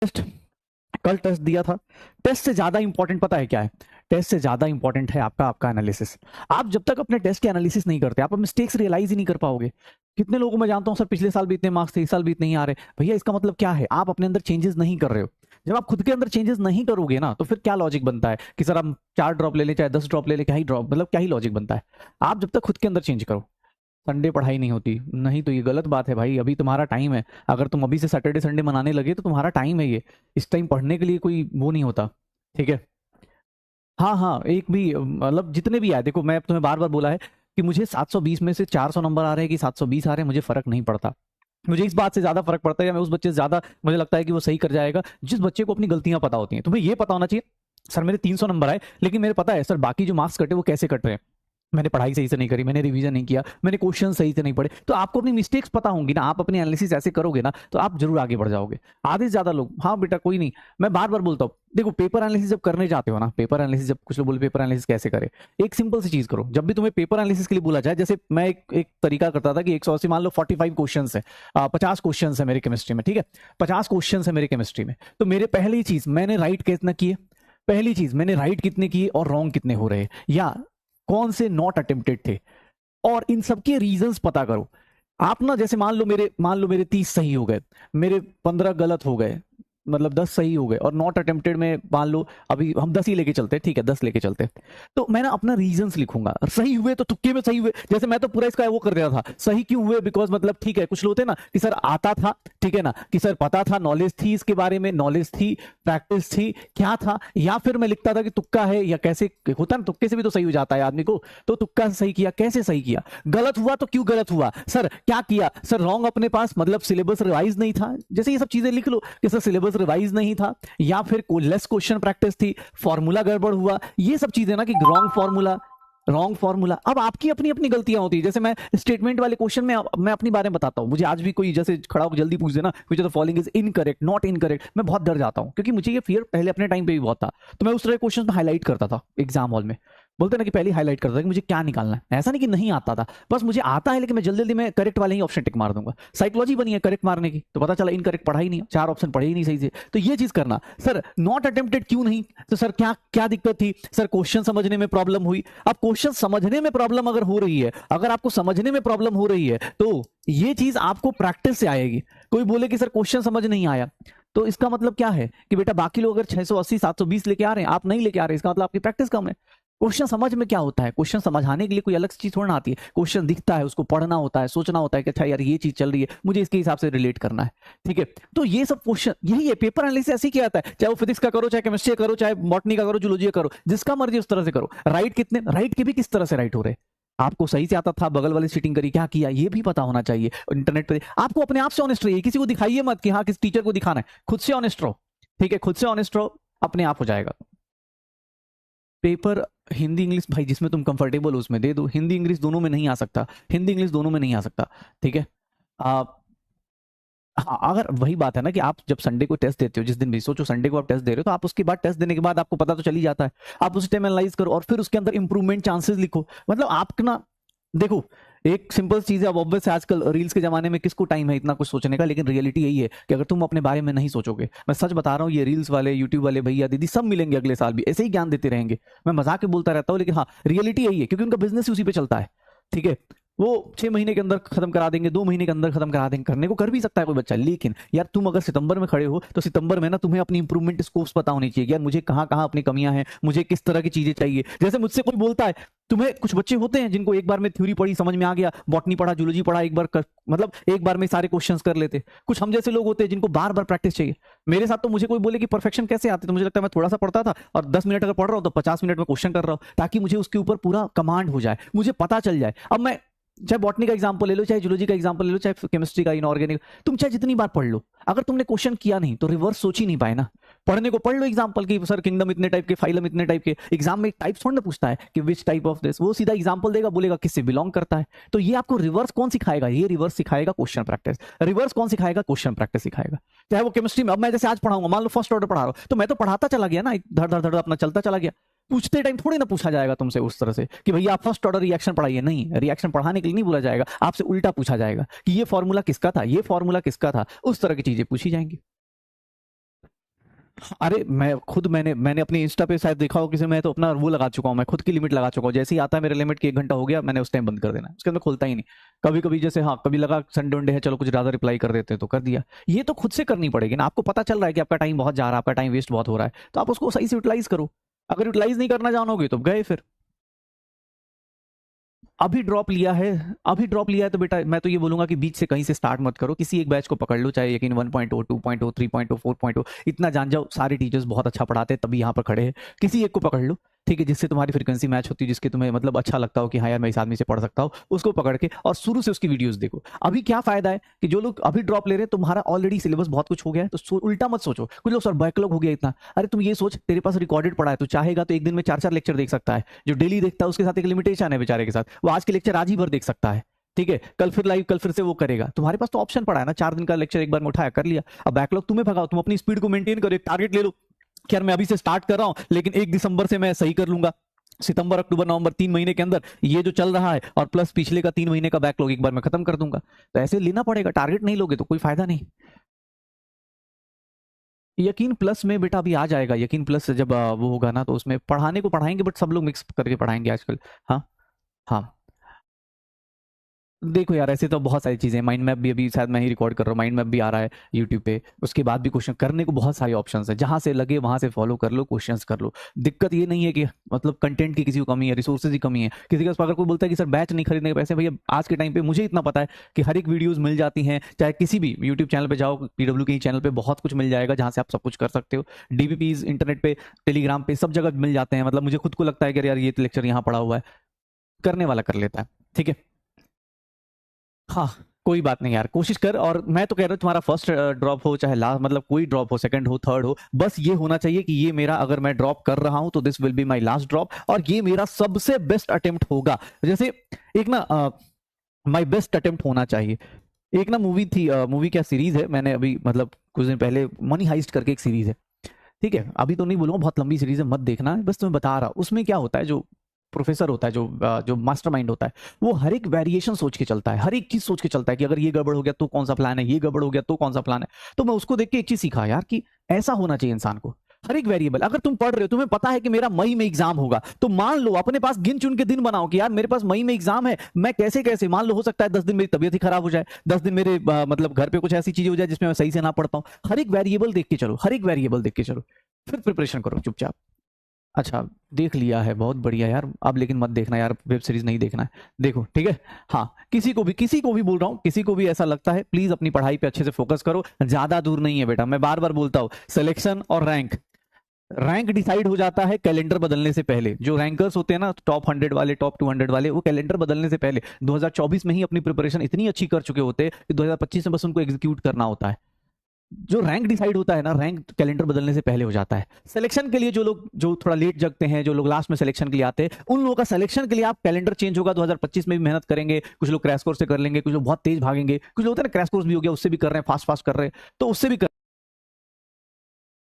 Test, कल test दिया था। टेस्ट से ज्यादा इंपॉर्टेंट पता है क्या है? टेस्ट से ज्यादा इंपॉर्टेंट है आपका एनालिसिस। आप जब तक अपने टेस्ट के एनालिसिस नहीं करते, आप मिस्टेक्स रियलाइज ही नहीं कर पाओगे। कितने लोगों को मैं जानता हूं सर पिछले साल भी इतने मार्क्स थे, इस साल भी इतने ही आ रहे। भैया इसका मतलब क्या है? आप अपने अंदर चेंजेस नहीं कर रहे हो। जब आप खुद के अंदर चेंजेस नहीं करोगे ना, तो फिर क्या लॉजिक बनता है कि सर हम 4 ड्रॉप ले लें चाहे 10 ड्रॉप ले लें, क्या ही ड्रॉप, मतलब क्या ही लॉजिक बनता है? आप जब तक खुद के अंदर चेंज करो। संडे पढ़ाई नहीं होती नहीं, तो ये गलत बात है भाई। अभी तुम्हारा टाइम है। अगर तुम अभी से सैटरडे संडे मनाने लगे तो तुम्हारा टाइम है ये। इस टाइम पढ़ने के लिए कोई वो नहीं होता। ठीक है। हाँ हाँ, एक भी मतलब जितने भी आए, देखो मैं तुम्हें बार बार बोला है कि मुझे 720 में से 400 नंबर आ रहे हैं कि 720 आ रहे हैं, मुझे फर्क नहीं पड़ता। मुझे इस बात से ज्यादा फर्क पड़ता है या मैं उस बच्चे से ज्यादा मुझे लगता है कि वो सही कर जाएगा जिस बच्चे को अपनी गलतियां पता होती हैं। तुम्हें ये पता होना चाहिए सर मेरे 300 नंबर आए, लेकिन मेरे पता है सर बाकी जो मार्क्स कटे वो कैसे कट रहे हैं। मैंने पढ़ाई सही से नहीं करी, मैंने रिवीजन नहीं किया, मैंने क्वेश्चन सही से नहीं पढ़े। तो आपको अपनी मिस्टेक्स पता होंगी ना, आप अपनी एनालिसिस ऐसे करोगे ना, तो आप जरूर आगे बढ़ जाओगे। आधे से ज्यादा लोग, हाँ बेटा कोई नहीं, मैं बार बार बोलता हूँ, देखो पेपर एनालिसिस जब करने जाते हो ना, पेपर एनालिसिस जब कुछ लोग बोले पेपर एनालिसिस कैसे करे, एक सिंपल सी चीज करो। जब भी तुम्हें पेपर एनालिसिस के लिए बोला जाए, जैसे मैं एक तरीका करता था कि 180 मान लो 45 क्वेश्चन है, 50 क्वेश्चन है मेरे केमिस्ट्री में, ठीक है, 50 क्वेश्चन है मेरे केमिस्ट्री में। तो मेरे पहली चीज मैंने राइट कितना किए, पहली चीज मैंने राइट कितने किए और रॉन्ग कितने हो रहे, या कौन से नॉट अटेम्प्टेड थे, और इन सबके रीजंस पता करो। आप ना जैसे मान लो मेरे 30 सही हो गए, मेरे 15 गलत हो गए, मतलब 10 सही हो गए, और नॉट अटेम्प्टेड में मान लो अभी हम 10 ही लेके चलते हैं, ठीक है 10 लेके चलते हैं। तो मैं ना अपना रीजंस लिखूंगा। सही हुए तो तुक्के में सही हुए, जैसे मैं तो पूरा इसका वो कर दिया था, सही क्यों हुए, बिकॉज मतलब ठीक है कुछ लोग थे ना कि सर आता था, ठीक है ना, कि सर पता था, नॉलेज थी इसके बारे में, नॉलेज थी, प्रैक्टिस थी, क्या था, या फिर मैं लिखता था कि तुक्का है, या कैसे होता है ना, तुक्के से भी तो सही हो जाता है आदमी को। तो तुक्का से सही किया, कैसे सही किया, गलत हुआ तो क्यों गलत हुआ, सर क्या किया, सर रॉन्ग अपने पास मतलब सिलेबस रिवाइज नहीं था, जैसे ये सब चीजें लिख लो कि सर सिलेबस रिवाइज नहीं था, या फिर लेस क्वेश्चन प्रैक्टिस थी, फॉर्मूला गड़बड़ हुआ, ये सब चीजें ना कि रॉन्ग फॉर्मूला। अब आपकी अपनी अपनी गलतियां होती है। जैसे मैं स्टेटमेंट वाले क्वेश्चन में मैं अपनी बारे में बताता हूं, मुझे आज भी कोई जैसे खड़ा होकर जल्दी पूछ देना which of the following is incorrect, not incorrect, मैं बहुत डर जाता हूं, क्योंकि मुझे ये फियर पहले अपने टाइम पे भी बहुत था। तो मैं उस तरह क्वेश्चन में हाईलाइट करता था एग्जाम हॉल में, बोलते ना कि पहले हाईलाइट करता था कि मुझे क्या निकालना है। ऐसा नहीं कि नहीं आता था, बस मुझे आता है, लेकिन मैं जल्दी जल्दी में करेक्ट वाले ही ऑप्शन टिक मार दूंगा। साइकोलॉजी बनी है करेक्ट मारने की, तो पता चला इनकरेक्ट पढ़ा ही नहीं, 4 ऑप्शन पढ़े ही नहीं सही से। तो ये चीज करना। सर नॉट अटेम्प्टेड क्यों नहीं, तो सर क्या क्या दिक्कत थी, सर क्वेश्चन समझने में प्रॉब्लम हुई। अब क्वेश्चन समझने में प्रॉब्लम अगर हो रही है, अगर आपको समझने में प्रॉब्लम हो रही है, तो ये चीज आपको प्रैक्टिस से आएगी। कोई बोले कि सर क्वेश्चन समझ नहीं आया, तो इसका मतलब क्या है कि बेटा बाकी लोग अगर 680 720 लेके आ रहे हैं, आप नहीं लेके आ रहे, इसका मतलब आपकी प्रैक्टिस कम है। क्वेश्चन समझ में क्या होता है, क्वेश्चन समझाने के लिए कोई अलग चीज थोड़ा ना आती है। क्वेश्चन दिखता है, उसको पढ़ना होता है, सोचना होता है कि अच्छा यार ये चीज चल रही है, मुझे इसके हिसाब से रिलेट करना है। ठीक है, तो ये सब क्वेश्चन यही है, पेपर एनालिसिस ऐसे किया जाता है, चाहे वो फिजिक्स का करो, चाहे केमिस्ट्री करो, चाहे बॉटनी का करो, जूलॉजी का करो, जिसका मर्जी उस तरह से करो। राइट कितने, राइट के भी किस तरह से राइट हो रहे, आपको सही से आता था, बगल वाली सीटिंग करी, क्या किया, ये भी पता होना चाहिए। इंटरनेट पे आपको अपने आप से ऑनेस्ट रहिए, किसी को दिखाइए मत कि हाँ किस टीचर को दिखाना है, खुद से ऑनेस्ट रहो। ठीक है, खुद से ऑनेस्ट रहो, अपने आप हो जाएगा। पेपर हिंदी इंग्लिश भाई जिसमें तुम कंफर्टेबल हो उसमें दे दो, हिंदी इंग्लिश दोनों में नहीं आ सकता, हिंदी इंग्लिश दोनों में नहीं आ सकता। ठीक है। आप हाँ, अगर वही बात है ना कि आप जब संडे को टेस्ट देते हो, जिस दिन भी सोचो संडे को आप टेस्ट दे रहे हो, तो आप उसके बाद टेस्ट देने के बाद आपको पता तो चल ही जाता है, आप उस टाइम एनालाइज करो और फिर उसके अंदर इंप्रूवमेंट चांसेस लिखो। मतलब आप ना देखो, एक सिंपल चीज है, अब ऑब्वियस है आजकल रील्स के जमाने में किसको टाइम है इतना कुछ सोचने का, लेकिन रियलिटी यही है कि अगर तुम अपने बारे में नहीं सोचोगे, मैं सच बता रहा हूँ, ये रील्स वाले यूट्यूब वाले भैया दीदी सब मिलेंगे अगले साल भी ऐसे ही ज्ञान देते रहेंगे। मैं मजाक में बोलता रहता हूँ, लेकिन हाँ रियलिटी यही है, क्योंकि उनका बिजनेस उसी पे चलता है। ठीक है, वो 6 महीने के अंदर खत्म करा देंगे, 2 महीने के अंदर खत्म करा देंगे, करने को कर भी सकता है कोई बच्चा, लेकिन यार तुम अगर सितंबर में खड़े हो तो सितंबर में ना तुम्हें अपनी इंप्रूवमेंट स्कोप्स पता होनी चाहिए, यार मुझे कहाँ कहाँ अपनी कमियां हैं, मुझे किस तरह की चीजें चाहिए। जैसे मुझसे कोई बोलता है, तुम्हें कुछ बच्चे होते हैं जिनको एक बार में थ्योरी पढ़ी समझ में आ गया, बॉटनी पढ़ा, जूलॉजी पढ़ा, एक बार मतलब एक बार में सारे क्वेश्चंस कर लेते। कुछ हम जैसे लोग होते हैं जिनको बार बार प्रैक्टिस चाहिए। मेरे साथ तो मुझे कोई बोले कि परफेक्शन कैसे आते, तो मुझे लगता है मैं थोड़ा सा पढ़ता था और 10 मिनट अगर पढ़ रहा हूँ तो 50 मिनट में क्वेश्चन कर रहा हूँ, ताकि मुझे उसके ऊपर पूरा कमांड हो जाए, मुझे पता चल जाए। अब मैं चाहे बॉटनी का एग्जांपल ले लो, चाहे जूलॉजी का एग्जांपल ले लो, चाहे केमिस्ट्री का, इनऑर्गेनिक, तुम चाहे जितनी बार पढ़ लो, अगर तुमने क्वेश्चन किया नहीं तो रिवर्स सोच ही नहीं पाए ना। पढ़ने को पढ़ लो एग्जांपल की, सर किंगडम इतने टाइप के, फाइलम इतने टाइप के, एग्जाम में टाइप थोड़ा ना पूछता है कि विच टाइप ऑफ दिस, वो सीधा एग्जांपल देगा, बोलेगा किससे बिलोंग करता है। तो ये आपको रिवर्स कौन सिखाएगा, ये रिवर्स सिखाएगा क्वेश्चन प्रैक्टिस। रिवर्स कौन सिखाएगा, क्वेश्चन प्रैक्टिस सिखाएगा। चाहे वो केमिस्ट्री में, अब मैं जैसे आज पढ़ाऊंगा, मान लो फर्स्ट ऑर्डर पढ़ा रहा हूं, तो मैं तो पढ़ाता चला गया ना, धड़ धड़ धड़ अपना चलता चला गया, पूछते टाइम थोड़ी ना पूछा जाएगा तुमसे उस तरह से कि भैया आप फर्स्ट ऑर्डर रिएक्शन पढ़ाइए, नहीं, रिएक्शन पढ़ाने के लिए नहीं बोला जाएगा, आपसे उल्टा पूछा जाएगा कि ये फॉर्मूला किसका था, ये फॉर्मूला किसका था, उस तरह की चीजें पूछी जाएंगी। अरे मैं खुद मैंने अपनी इंस्टा पे शायद देखा हो किसी, मैं तो अपना वो लगा चुका हूँ, मैं खुद की लिमिट लगा चुका हूँ। जैसे ही आता है मेरे लिमिट की 1 घंटा हो गया, मैंने उस टाइम बंद कर देना है, उसके अंदर खुलता ही नहीं। कभी कभी जैसे हाँ कभी लगा संडे वनडे है, चलो कुछ ज़्यादा रिप्लाई कर देते हैं तो कर दिया। ये तो खुद से करनी पड़ेगी ना, आपको पता चल रहा है कि आपका टाइम बहुत जा रहा है, आपका टाइम वेस्ट बहुत हो रहा है, तो आप उसको सही से यूटिलाइज करो। अगर यूटिलाइज नहीं करना जानोगे तो गए फिर। अभी ड्रॉप लिया है, अभी ड्रॉप लिया है तो बेटा मैं तो ये बोलूंगा कि बीच से कहीं से स्टार्ट मत करो, किसी एक बैच को पकड़ लो, चाहे यकीन 1.0 2.0 3.0 4.0, इतना जान जाओ सारे टीचर्स बहुत अच्छा पढ़ाते हैं तभी यहाँ पर खड़े हैं। किसी एक को पकड़ लो, ठीक है, जिससे तुम्हारी फ्रीक्वेंसी मैच होती है, जिसके तुम्हें मतलब अच्छा लगता हो कि हाँ यार मैं इस आदमी से पढ़ सकता हूँ, उसको पकड़ के और शुरू से उसकी वीडियोस देखो। अभी क्या फायदा है कि जो लोग अभी ड्रॉप ले रहे हैं, तुम्हारा ऑलरेडी सिलेबस बहुत कुछ हो गया है, तो उल्टा मत सोचो। कुछ लोग सर बैकलॉग हो गया इतना, अरे तुम ये सोच तेरे पास रिकॉर्डेड पड़ा है, तो चाहेगा तो एक दिन में 4-4 लेक्चर देख सकता है। जो डेली देखता है उसके साथ एक लिमिटेशन है बेचारे के साथ, वो आज के लेक्चर आज ही भर देख सकता है, ठीक है, कल फिर लाइव, कल फिर से वो करेगा। तुम्हारे पास तो ऑप्शन पड़ा है ना, 4 दिन का लेक्चर एक बार में उठाया कर लिया। अब बैकलॉग तुम्हें भगाओ, तुम अपनी स्पीड को मेंटेन करो, एक टारगेट ले लो कि यार मैं अभी से स्टार्ट कर रहा हूं, लेकिन 1 दिसंबर से मैं सही कर लूंगा, सितंबर अक्टूबर नवंबर 3 महीने के अंदर ये जो चल रहा है और प्लस पिछले का 3 महीने का बैकलॉग एक बार मैं खत्म कर दूंगा। तो ऐसे लेना पड़ेगा, टारगेट नहीं लोगे तो कोई फायदा नहीं। यकीन प्लस में बेटा अभी आ जाएगा, यकीन प्लस जब वो होगा ना तो उसमें पढ़ाने को पढ़ाएंगे, बट सब लोग मिक्स करके पढ़ाएंगे आजकल। हाँ हाँ। देखो यार ऐसे तो बहुत सारी चीज़ें हैं, माइंड मैप भी अभी शायद मैं ही रिकॉर्ड कर रहा हूँ, माइंड मैप भी आ रहा है यूट्यूब पे, उसके बाद भी क्वेश्चन करने को बहुत सारे ऑप्शंस है, जहाँ से लगे वहाँ से फॉलो कर लो, क्वेश्चंस कर लो। दिक्कत ये नहीं है कि मतलब कंटेंट की किसी को कमी है, रिसोर्सेज की कमी है, किसी के पास अगर कोई बोलता है कि सर बैच नहीं खरीदने के पैसे, भैया आज के टाइम पे मुझे इतना पता है कि हर एक वीडियोज़ मिल जाती हैं, चाहे किसी भी यूट्यूब चैनल पर जाओ, PW के ही चैनल पर बहुत कुछ मिल जाएगा जहाँ से आप सब कुछ कर सकते हो। DVPs इंटरनेट पे, टेलीग्राम पे, सब जगह मिल जाते हैं। मतलब मुझे खुद को लगता है कि यार ये लेक्चर यहाँ पड़ा हुआ है, करने वाला कर लेता है, ठीक है। हाँ कोई बात नहीं यार, कोशिश कर। और मैं तो कह रहा हूँ तुम्हारा फर्स्ट ड्रॉप हो चाहे लास्ट, मतलब कोई ड्रॉप हो, सेकंड हो थर्ड हो, बस ये होना चाहिए कि ये मेरा, अगर मैं ड्रॉप कर रहा हूं तो this will be my last drop, और ये मेरा सबसे बेस्ट अटेम्प्ट होगा। जैसे एक ना माय बेस्ट अटेम्प्ट होना चाहिए। एक ना मूवी थी, मूवी क्या सीरीज है, मैंने अभी मतलब कुछ दिन पहले, मनी हाइस्ट करके एक सीरीज है, ठीक है, अभी तो नहीं बोलूंगा, बहुत लंबी सीरीज है, मत देखना, बस तुम्हें बता रहा। उसमें क्या होता है, जो प्रोफेसर होता है, जो मास्टरमाइंड होता है, वो हर एक वेरिएशन सोच के चलता है, हर एक चीज सोच के चलता है कि अगर ये गड़बड़ हो गया तो कौन सा प्लान है, ये गड़बड़ हो गया तो कौन सा प्लान है। तो मैं उसको देख के एक चीज सीखा यार कि ऐसा होना चाहिए इंसान को। हर एक वेरिएबल, अगर तुम पढ़ रहे हो, तुम्हें पता है कि मेरा मई में एग्जाम होगा, तो मान लो अपने पास गिन चुन के दिन बनाओ कि यार मेरे पास मई में एग्जाम है, मैं कैसे कैसे, मान लो हो सकता है 10 दिन मेरी तबीयत ही खराब हो जाए, 10 दिन मेरे मतलब घर पे कुछ ऐसी चीजें हो जाए जिसमें मैं सही से ना पढ़ पाऊं। हर एक वेरिएबल देख के चलो, हर एक वेरिएबल देख के चलो, फिर प्रिपरेशन करो चुपचाप। अच्छा, देख लिया है, बहुत बढ़िया यार। अब लेकिन मत देखना यार, वेब सीरीज नहीं देखना है, देखो ठीक है। हाँ किसी को भी बोल रहा हूँ, किसी को भी ऐसा लगता है, प्लीज अपनी पढ़ाई पे अच्छे से फोकस करो, ज्यादा दूर नहीं है बेटा। मैं बार बार बोलता हूँ, सिलेक्शन और रैंक, रैंक डिसाइड हो जाता है कैलेंडर बदलने से पहले। जो रैंकर्स होते हैं ना, टॉप 100 वाले, टॉप 200 वाले, वो कैलेंडर बदलने से पहले 2024 में ही अपनी प्रिपरेशन इतनी अच्छी कर चुके होते हैं कि 2025 में बस उनको एग्जीक्यूट करना होता है। जो रैंक डिसाइड होता है ना, रैंक कैलेंडर बदलने से पहले हो जाता है। सिलेक्शन के लिए जो लोग, जो थोड़ा लेट जगते हैं, जो लोग लास्ट में सिलेक्शन के लिए आते हैं, उन लोगों का सिलेक्शन के लिए आप कैलेंडर चेंज होगा, 2025 में भी मेहनत करेंगे, कुछ लोग क्रैश कोर्स से कर लेंगे, कुछ लोग बहुत तेज भागेंगे, कुछ लोग होता है ना क्रैश कोर्स भी हो गया उससे भी कर रहे हैं, फास्ट फास्ट कर रहे हैं, तो उससे भी कर